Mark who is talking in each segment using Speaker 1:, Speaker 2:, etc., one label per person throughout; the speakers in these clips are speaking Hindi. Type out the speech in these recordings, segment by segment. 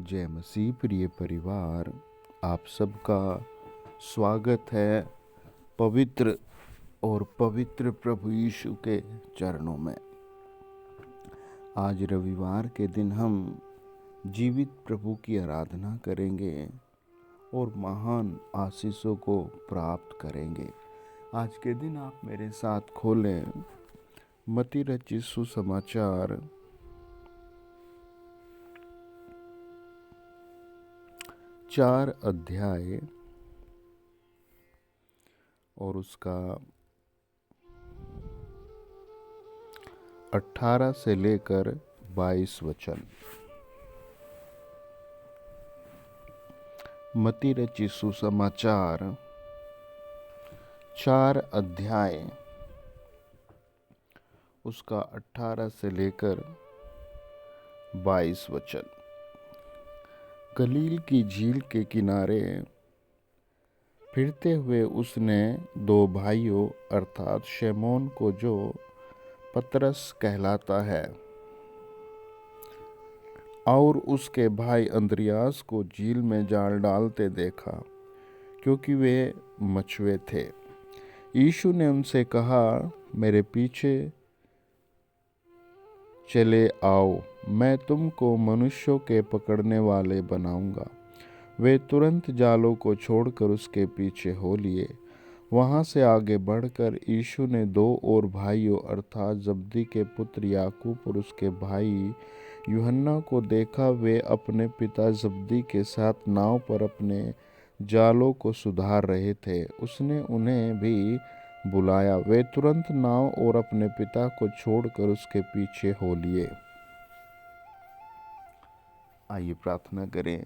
Speaker 1: जय मसीह प्रिय परिवार, आप सबका स्वागत है पवित्र प्रभु यीशु के चरणों में। आज रविवार के दिन हम जीवित प्रभु की आराधना करेंगे और महान आशीषों को प्राप्त करेंगे। आज के दिन आप मेरे साथ खोलें मत्ती रचित सुसमाचार 4 अध्याय और उसका 18 से लेकर 22 वचन। मत्ती रचित सुसमाचार 4 अध्याय उसका 18 से लेकर 22 वचन। गलील की झील के किनारे फिरते हुए उसने 2 भाइयों अर्थात शमौन को, जो पतरस कहलाता है, और उसके भाई अंद्रियास को झील में जाल डालते देखा, क्योंकि वे मछुए थे। यीशु ने उनसे कहा, मेरे पीछे चले आओ, मैं तुमको मनुष्यों के पकड़ने वाले बनाऊंगा। वे तुरंत जालों को छोड़कर उसके पीछे हो लिए। वहां से आगे बढ़कर यीशु ने 2 और भाइयों अर्थात जब्दी के पुत्र याकूब और उसके भाई यूहन्ना को देखा। वे अपने पिता जब्दी के साथ नाव पर अपने जालों को सुधार रहे थे। उसने उन्हें भी बुलाया। वे तुरंत नाव और अपने पिता को छोड़कर उसके पीछे हो लिए। आइए प्रार्थना करें।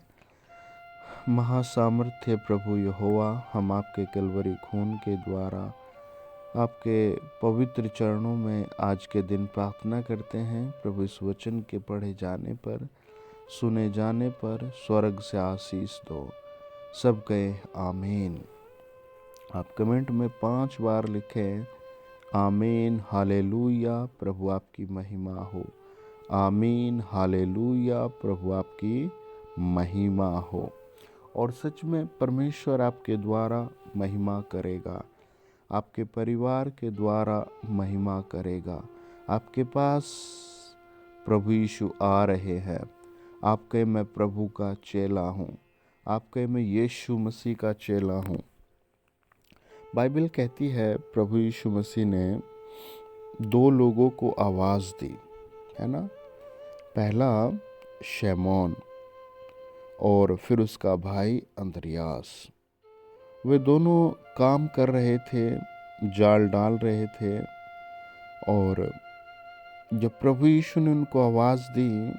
Speaker 1: महासामर्थ्य प्रभु यहोवा, हम आपके कलवरी खून के द्वारा आपके पवित्र चरणों में आज के दिन प्रार्थना करते हैं। प्रभु, इस वचन के पढ़े जाने पर, सुने जाने पर स्वर्ग से आशीष दो। सब कहे आमीन। आप कमेंट में 5 बार लिखें आमीन, हालेलुया, प्रभु आपकी महिमा हो। आमीन, हालेलुया, प्रभु आपकी महिमा हो। और सच में परमेश्वर आपके द्वारा महिमा करेगा, आपके परिवार के द्वारा महिमा करेगा। आपके पास प्रभु यीशु आ रहे हैं। आप कहे मैं प्रभु का चेला हूँ, आप कहे मैं यीशु मसीह का चेला हूँ। बाइबल कहती है प्रभु यीशु मसीह ने 2 लोगों को आवाज़ दी, है ना। पहला शमौन और फिर उसका भाई अंद्रियास। वे दोनों काम कर रहे थे, जाल डाल रहे थे, और जब प्रभु यीशु ने उनको आवाज़ दी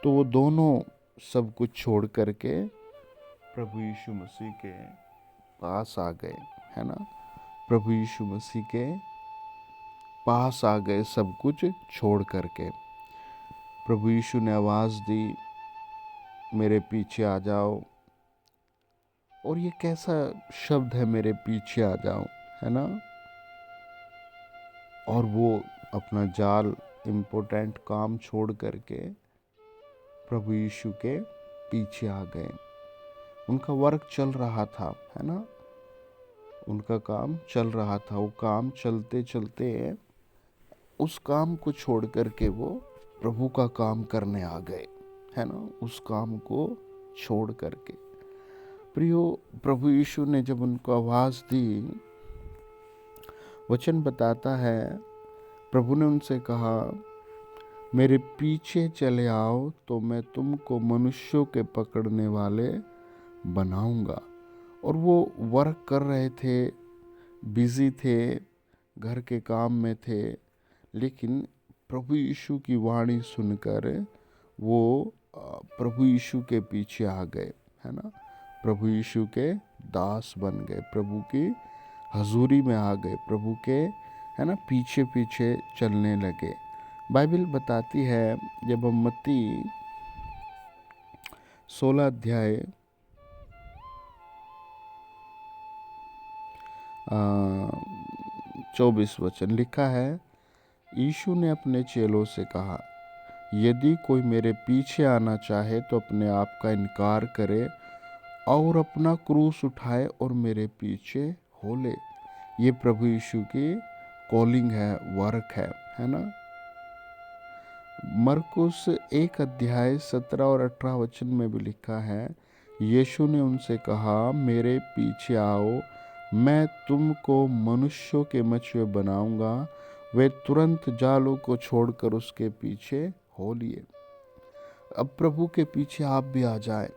Speaker 1: तो वो दोनों सब कुछ छोड़ करके प्रभु यीशु मसीह के पास आ गए, है ना। प्रभु यीशु मसीह के पास आ गए, सब कुछ छोड़ करके। प्रभु यीशु ने आवाज़ दी, मेरे पीछे आ जाओ। और ये कैसा शब्द है, मेरे पीछे आ जाओ, है ना। और वो अपना जाल, इम्पोर्टेंट काम छोड़ करके प्रभु यीशु के पीछे आ गए। उनका वर्क चल रहा था, है ना, उनका काम चल रहा था। वो काम चलते चलते उस काम को छोड़ करके वो प्रभु का काम करने आ गए, है ना, उस काम को छोड़ करके। प्रियो, प्रभु यीशु ने जब उनको आवाज़ दी, वचन बताता है, प्रभु ने उनसे कहा, मेरे पीछे चले आओ तो मैं तुमको मनुष्यों के पकड़ने वाले बनाऊंगा। और वो वर्क कर रहे थे, बिजी थे, घर के काम में थे, लेकिन प्रभु यीशु की वाणी सुनकर वो प्रभु यीशु के पीछे आ गए, है ना। प्रभु यीशु के दास बन गए, प्रभु की हजूरी में आ गए, प्रभु के, है ना, पीछे पीछे चलने लगे। बाइबल बताती है, जब हम मत्ती 16 अध्याय 24 वचन लिखा है, यीशु ने अपने चेलों से कहा, यदि कोई मेरे पीछे आना चाहे तो अपने आप का इनकार करे और अपना क्रूस उठाए और मेरे पीछे हो ले। ये प्रभु यीशु की कॉलिंग है, वर्क है ना। मरकुस 1 अध्याय 17 और 18 वचन में भी लिखा है, यीशु ने उनसे कहा, मेरे पीछे आओ, मैं तुमको मनुष्यों के मछुए बनाऊंगा। वे तुरंत जालों को छोड़कर उसके पीछे हो लिए। अब प्रभु के पीछे आप भी आ जाए।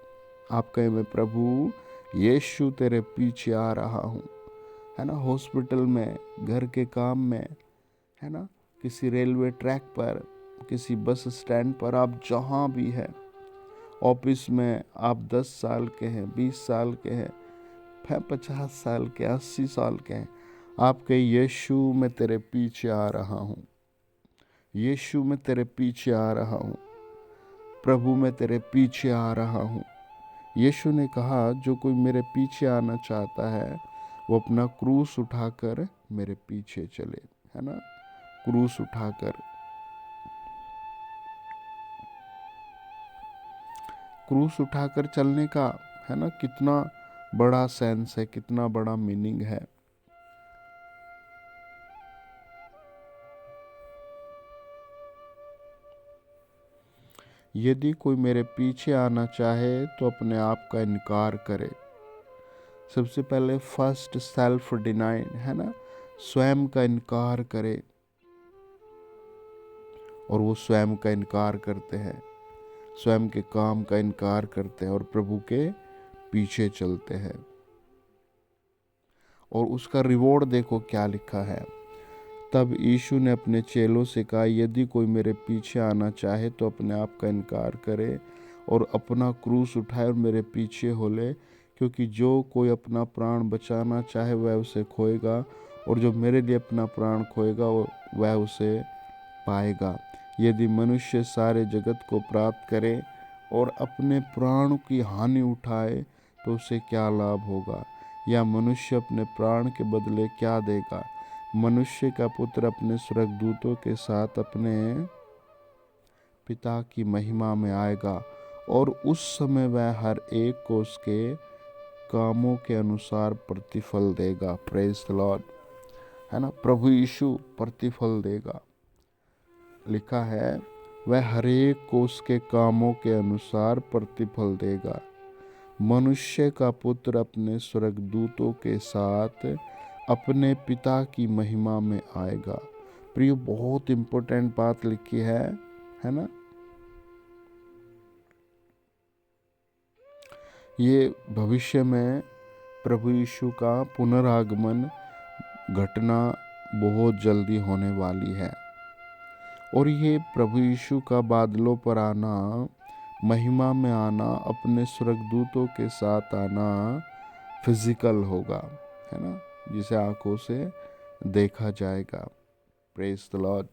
Speaker 1: आप कहें, मैं प्रभु यीशु तेरे पीछे आ रहा हूँ, है ना। हॉस्पिटल में, घर के काम में, है ना, किसी रेलवे ट्रैक पर, किसी बस स्टैंड पर, आप जहाँ भी हैं, ऑफिस में आप 10 साल के हैं, 20 साल के हैं, 50 साल के, 80 साल के हैं, आपके यीशु मैं तेरे पीछे आ रहा हूँ, यीशु मैं तेरे पीछे आ रहा हूँ, प्रभु मैं तेरे पीछे आ रहा हूँ। यीशु ने कहा, जो कोई मेरे पीछे आना चाहता है वो अपना क्रूस उठाकर मेरे पीछे चले, है ना। क्रूस उठाकर, क्रूस उठाकर चलने का, है ना, कितना बड़ा सेंस है, कितना बड़ा मीनिंग है। यदि कोई मेरे पीछे आना चाहे तो अपने आप का इनकार करे। सबसे पहले फर्स्ट सेल्फ डिनाइड, है ना, स्वयं का इनकार करे। और वो स्वयं का इनकार करते हैं, स्वयं के काम का इनकार करते हैं और प्रभु के पीछे चलते हैं। और उसका रिवॉर्ड देखो क्या लिखा है। तब यीशु ने अपने चेलों से कहा, यदि कोई मेरे पीछे आना चाहे तो अपने आप का इनकार करे और अपना क्रूस उठाए और मेरे पीछे हो ले। क्योंकि जो कोई अपना प्राण बचाना चाहे वह उसे खोएगा, और जो मेरे लिए अपना प्राण खोएगा वह उसे पाएगा। यदि मनुष्य सारे जगत को प्राप्त करे और अपने प्राण की हानि उठाए तो उसे क्या लाभ होगा, या मनुष्य अपने प्राण के बदले क्या देगा। मनुष्य का पुत्र अपने स्वर्गदूतों के साथ अपने पिता की महिमा में आएगा, और उस समय वह हर एक को उसके कामों के अनुसार प्रतिफल देगा। प्रेज द लॉर्ड, है ना। प्रभु यीशु प्रतिफल देगा। लिखा है, वह हर एक को उसके कामों के अनुसार प्रतिफल देगा। मनुष्य का पुत्र अपने स्वर्गदूतों के साथ अपने पिता की महिमा में आएगा। प्रिय, बहुत इंपॉर्टेंट बात लिखी है ना। ये भविष्य में प्रभु यीशु का पुनरागमन घटना बहुत जल्दी होने वाली है। और ये प्रभु यीशु का बादलों पर आना, महिमा में आना, अपने स्वर्गदूतों के साथ आना फिजिकल होगा, है ना, जिसे आंखों से देखा जाएगा। Praise the Lord.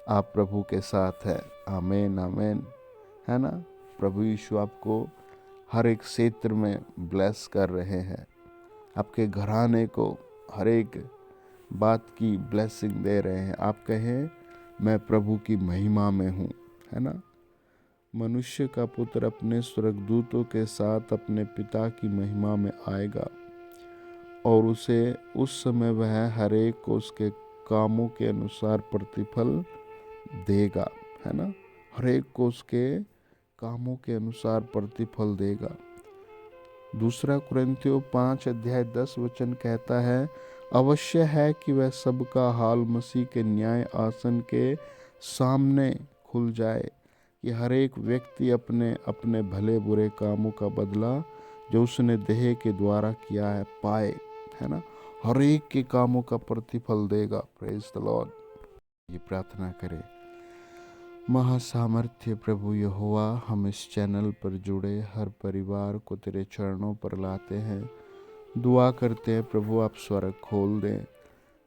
Speaker 1: आप प्रभु के साथ है। आमीन आमीन, है ना। प्रभु यीशु आपको हर एक क्षेत्र में ब्लेस कर रहे हैं। आपके घराने को हर एक बात की ब्लेसिंग दे रहे हैं। आप कहें, मैं प्रभु की महिमा में हूँ, है ना। मनुष्य का पुत्र अपने स्वर्गदूतों के साथ अपने पिता की महिमा में आएगा, और उसे उस समय वह हर एक को उसके कामों के अनुसार प्रतिफल देगा, है ना। हर एक को उसके कामों के अनुसार प्रतिफल देगा। 2 कुरिन्थियों 5 अध्याय 10 कहता है, अवश्य है कि वह सबका हाल मसीह के न्याय आसन के सामने खुल जाए, कि हर एक व्यक्ति अपने अपने भले बुरे कामों का बदला जो उसने देह के द्वारा किया है पाए, है ना। हर एक के कामों का प्रतिफल देगा। Praise the Lord. ये प्रार्थना करें। महासामर्थ्य प्रभु यहोवा, हम इस चैनल पर जुड़े हर परिवार को तेरे चरणों पर लाते हैं। दुआ करते हैं प्रभु, आप स्वर्ग खोल दें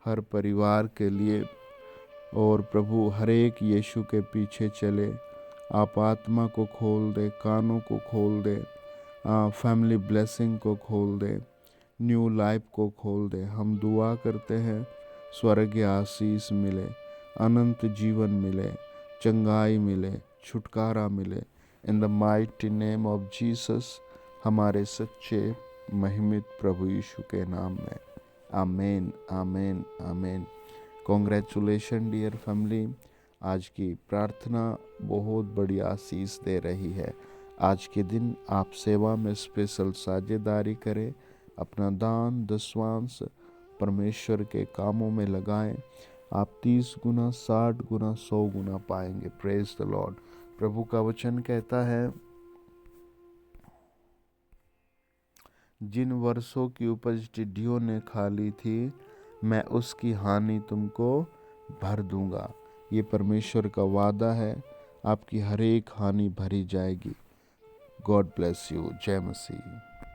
Speaker 1: हर परिवार के लिए, और प्रभु हर एक यीशु के पीछे चले। आप आत्मा को खोल दे, कानों को खोल दे, फैमिली ब्लेसिंग को खोल दे, न्यू लाइफ को खोल दे। हम दुआ करते हैं स्वर्गीय आशीष मिले, अनंत जीवन मिले, चंगाई मिले, छुटकारा मिले। In the mighty name of Jesus, हमारे सच्चे महिमित प्रभु यीशु के नाम में, आमेन, आमेन, आमेन। कॉन्ग्रेचुलेशन डियर फैमिली, आज की प्रार्थना बहुत बड़ी आशीष दे रही है। आज के दिन आप सेवा में स्पेशल साझेदारी करें, अपना दान दशवांश परमेश्वर के कामों में लगाएं। आप 30 गुना, 60 गुना, 100 गुना पाएंगे। Praise the Lord. प्रभु का वचन कहता है, जिन वर्षों की उपज टिड्डियों ने खा ली थी, मैं उसकी हानि तुमको भर दूंगा। ये परमेश्वर का वादा है, आपकी हर एक हानि भरी जाएगी। God bless you. जय मसीह।